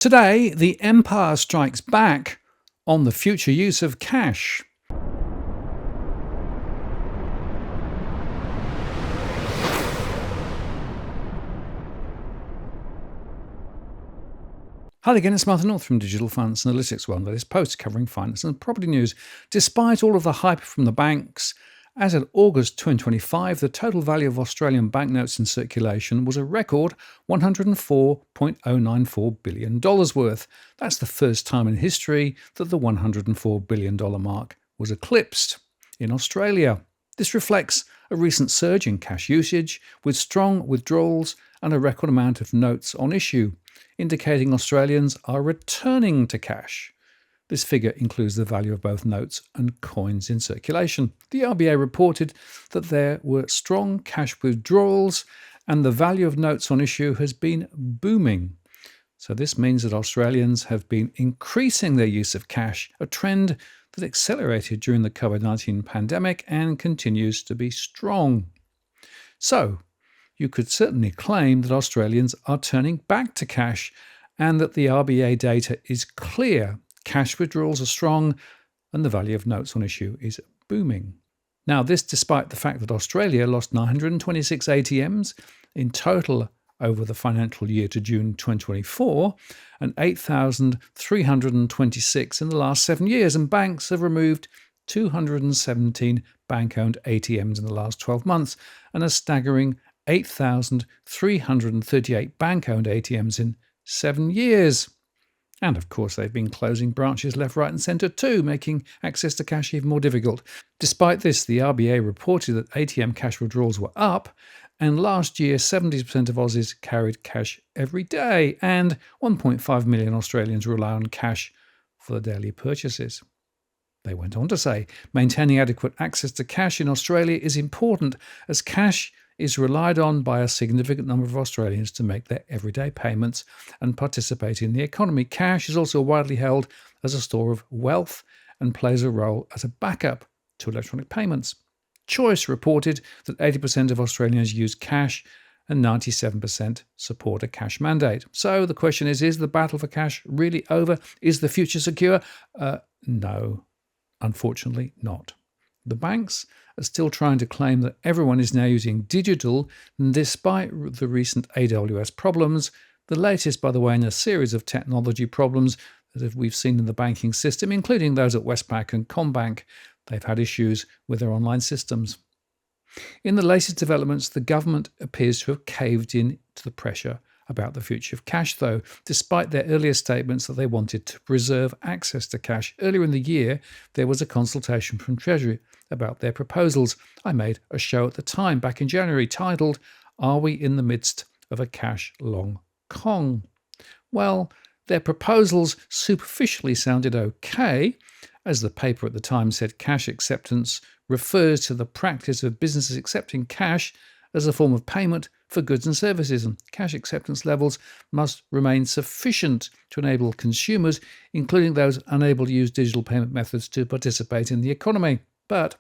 Today, the empire strikes back on the future use of cash. Hi again, it's Martin North from Digital Finance Analytics, one that is post covering finance and property news. Despite all of the hype from the banks, as of August 2025, the total value of Australian banknotes in circulation was a record $104.094 billion worth. That's the first time in history that the $104 billion mark was eclipsed in Australia. This reflects a recent surge in cash usage, with strong withdrawals and a record amount of notes on issue, indicating Australians are returning to cash. This figure includes the value of both notes and coins in circulation. The RBA reported that there were strong cash withdrawals and the value of notes on issue has been booming. So this means that Australians have been increasing their use of cash, a trend that accelerated during the COVID-19 pandemic and continues to be strong. So, you could certainly claim that Australians are turning back to cash and that the RBA data is clear. Cash withdrawals are strong and the value of notes on issue is booming. Now, this despite the fact that Australia lost 926 ATMs in total over the financial year to June 2024 and 8,326 in the last 7 years, and banks have removed 217 bank-owned ATMs in the last 12 months and a staggering 8,338 bank-owned ATMs in 7 years. And of course, they've been closing branches left, right and centre too, making access to cash even more difficult. Despite this, the RBA reported that ATM cash withdrawals were up, and last year 70% of Aussies carried cash every day, and 1.5 million Australians rely on cash for their daily purchases. They went on to say, maintaining adequate access to cash in Australia is important, as cash is relied on by a significant number of Australians to make their everyday payments and participate in the economy. Cash is also widely held as a store of wealth and plays a role as a backup to electronic payments. Choice reported that 80% of Australians use cash and 97% support a cash mandate. So the question is the battle for cash really over? Is the future secure? No, unfortunately not. The banks are still trying to claim that everyone is now using digital, despite the recent AWS problems, the latest, by the way, in a series of technology problems that we've seen in the banking system, including those at Westpac and CommBank. They've had issues with their online systems. In the latest developments, the government appears to have caved in to the pressure about the future of cash, though, despite their earlier statements that they wanted to preserve access to cash. Earlier in the year, there was a consultation from Treasury about their proposals. I made a show at the time, back in January, titled, "Are We in the Midst of a Cash Long Kong?" Well, their proposals superficially sounded okay. As the paper at the time said, cash acceptance refers to the practice of businesses accepting cash as a form of payment for goods and services, and cash acceptance levels must remain sufficient to enable consumers, including those unable to use digital payment methods, to participate in the economy. But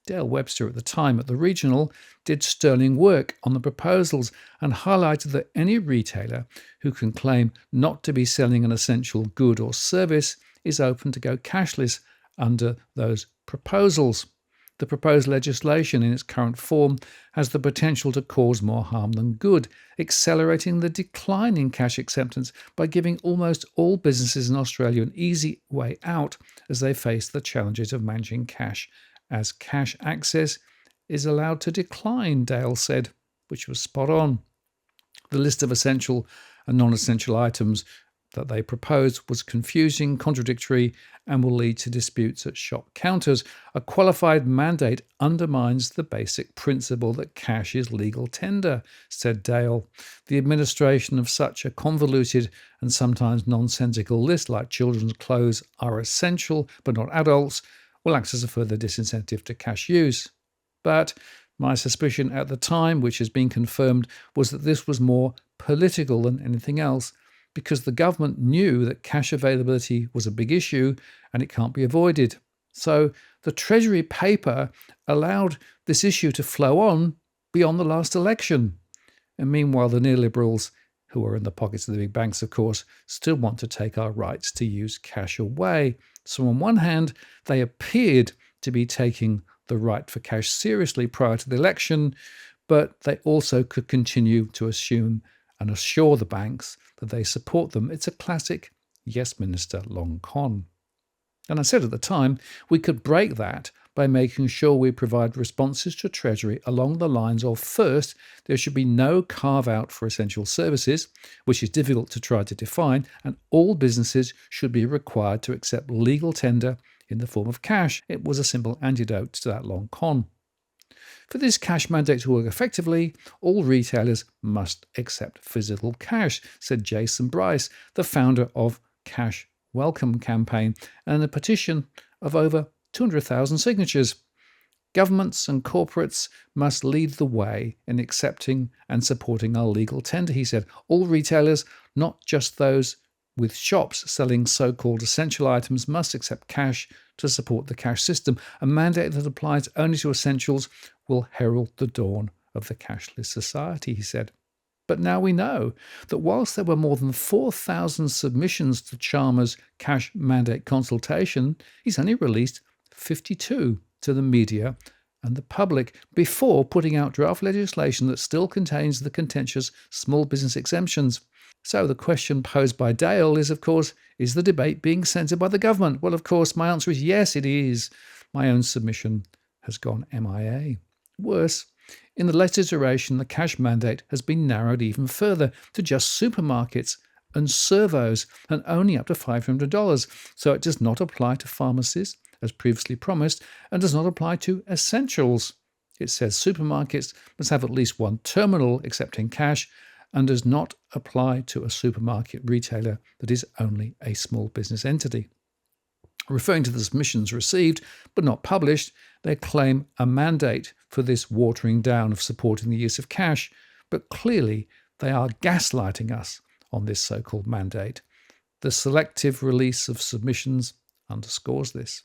Dale Webster at the time at the Regional did sterling work on the proposals and highlighted that any retailer who can claim not to be selling an essential good or service is open to go cashless under those proposals. The proposed legislation in its current form has the potential to cause more harm than good, accelerating the decline in cash acceptance by giving almost all businesses in Australia an easy way out as they face the challenges of managing cash, as cash access is allowed to decline, Dale said, which was spot on. The list of essential and non-essential items that they proposed was confusing, contradictory, and will lead to disputes at shop counters. A qualified mandate undermines the basic principle that cash is legal tender, said Dale. The administration of such a convoluted and sometimes nonsensical list, like children's clothes are essential but not adults, will act as a further disincentive to cash use. But my suspicion at the time, which has been confirmed, was that this was more political than anything else, because the government knew that cash availability was a big issue and it can't be avoided. So the Treasury paper allowed this issue to flow on beyond the last election. And meanwhile, the neoliberals who are in the pockets of the big banks, of course, still want to take our rights to use cash away. So on one hand, they appeared to be taking the right for cash seriously prior to the election, but they also could continue to assume and assure the banks that they support them. It's a classic yes minister long con. And I said at the time, we could break that by making sure we provide responses to Treasury along the lines of, first, there should be no carve-out for essential services, which is difficult to try to define, and all businesses should be required to accept legal tender in the form of cash. It was a simple antidote to that long con. For this cash mandate to work effectively, all retailers must accept physical cash, said Jason Bryce, the founder of Cash Welcome campaign, and a petition of over 200,000 signatures. Governments and corporates must lead the way in accepting and supporting our legal tender, he said. All retailers, not just those with shops selling so-called essential items, must accept cash to support the cash system. A mandate that applies only to essentials will herald the dawn of the cashless society, he said. But now we know that whilst there were more than 4,000 submissions to Chalmers' cash mandate consultation, he's only released 52 to the media and the public before putting out draft legislation that still contains the contentious small business exemptions. So the question posed by Dale is, of course, is the debate being censored by the government? Well, of course, my answer is yes, it is. My own submission has gone MIA. Worse, in the latest iteration, the cash mandate has been narrowed even further to just supermarkets and servos, and only up to $500. So it does not apply to pharmacies, as previously promised, and does not apply to essentials. It says supermarkets must have at least one terminal accepting cash, and does not apply to a supermarket retailer that is only a small business entity. Referring to the submissions received but not published, they claim a mandate for this watering down of supporting the use of cash, but clearly they are gaslighting us on this so-called mandate. The selective release of submissions underscores this.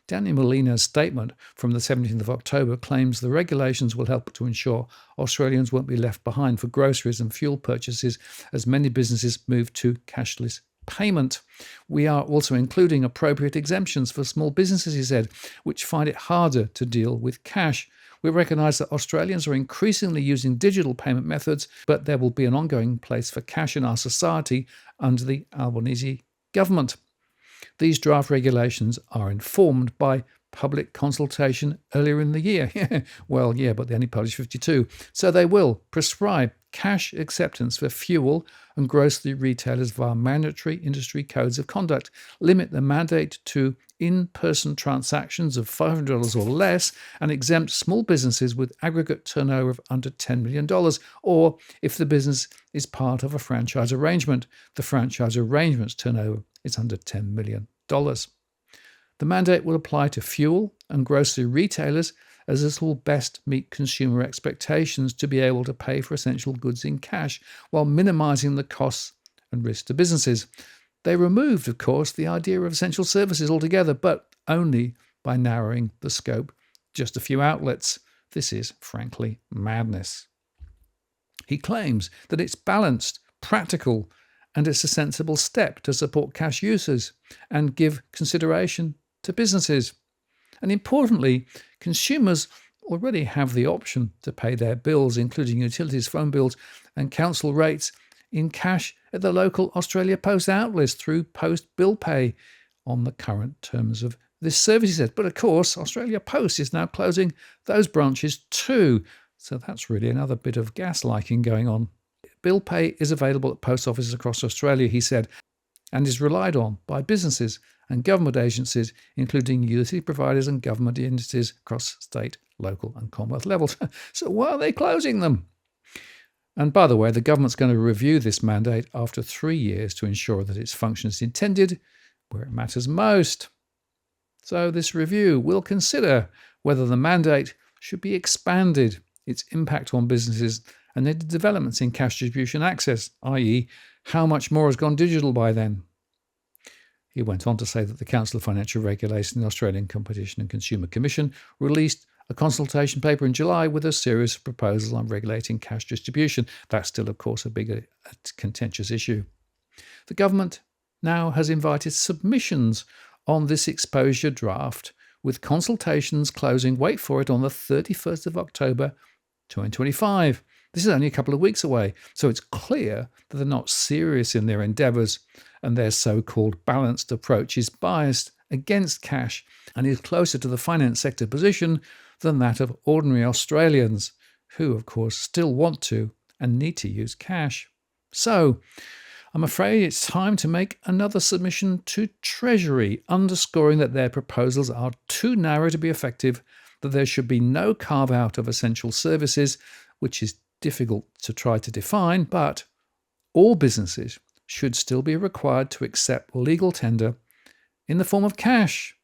Danny Molina's statement from the 17th of October claims the regulations will help to ensure Australians won't be left behind for groceries and fuel purchases as many businesses move to cashless payment. We are also including appropriate exemptions for small businesses, he said, which find it harder to deal with cash. We recognise that Australians are increasingly using digital payment methods, but there will be an ongoing place for cash in our society under the Albanese government. These draft regulations are informed by public consultation earlier in the year. Well, yeah, but they only published 52. So they will prescribe cash acceptance for fuel and grocery retailers via mandatory industry codes of conduct, limit the mandate to in-person transactions of $500 or less, and exempt small businesses with aggregate turnover of under $10 million, or if the business is part of a franchise arrangement, the franchise arrangement's turnover is under $10 million. The mandate will apply to fuel and grocery retailers, as this will best meet consumer expectations to be able to pay for essential goods in cash while minimising the costs and risks to businesses. They removed, of course, the idea of essential services altogether, but only by narrowing the scope just a few outlets. This is, frankly, madness. He claims that it's balanced, practical, and it's a sensible step to support cash users and give consideration to businesses. And importantly, consumers already have the option to pay their bills, including utilities, phone bills, and council rates, in cash at the local Australia Post outlets through Post Bill Pay on the current terms of this service, he said. But of course, Australia Post is now closing those branches too. So that's really another bit of gaslighting going on. Bill Pay is available at post offices across Australia, he said, and is relied on by businesses and government agencies, including utility providers and government entities across state, local and Commonwealth levels. So why are they closing them? And by the way, the government's going to review this mandate after 3 years to ensure that its function is intended where it matters most. So this review will consider whether the mandate should be expanded, its impact on businesses, and the developments in cash distribution access, i.e., how much more has gone digital by then. He went on to say that the Council of Financial Regulation, the Australian Competition and Consumer Commission, released a consultation paper in July with a series of proposals on regulating cash distribution. That's still, of course, a big contentious issue. The government now has invited submissions on this exposure draft, with consultations closing, wait for it, on the 31st of October 2025. This is only a couple of weeks away, so it's clear that they're not serious in their endeavours, and their so-called balanced approach is biased against cash and is closer to the finance sector position than that of ordinary Australians, who, of course, still want to and need to use cash. So, I'm afraid it's time to make another submission to Treasury, underscoring that their proposals are too narrow to be effective, that there should be no carve-out of essential services, which is difficult to try to define, but all businesses should still be required to accept legal tender in the form of cash.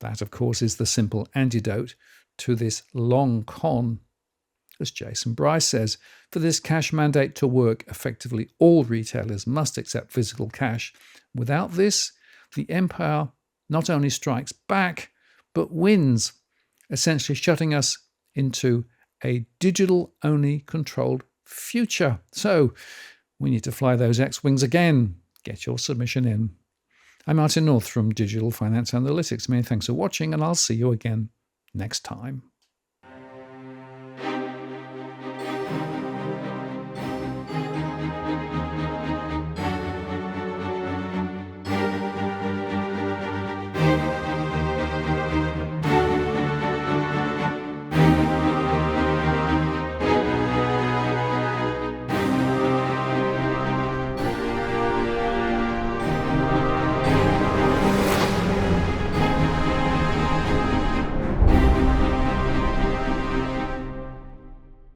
That, of course, is the simple antidote to this long con. As Jason Bryce says, for this cash mandate to work effectively, all retailers must accept physical cash. Without this, the empire not only strikes back, but wins, essentially shutting us into a digital-only controlled future. So we need to fly those X-Wings again. Get your submission in. I'm Martin North from Digital Finance Analytics. Many thanks for watching, and I'll see you again next time.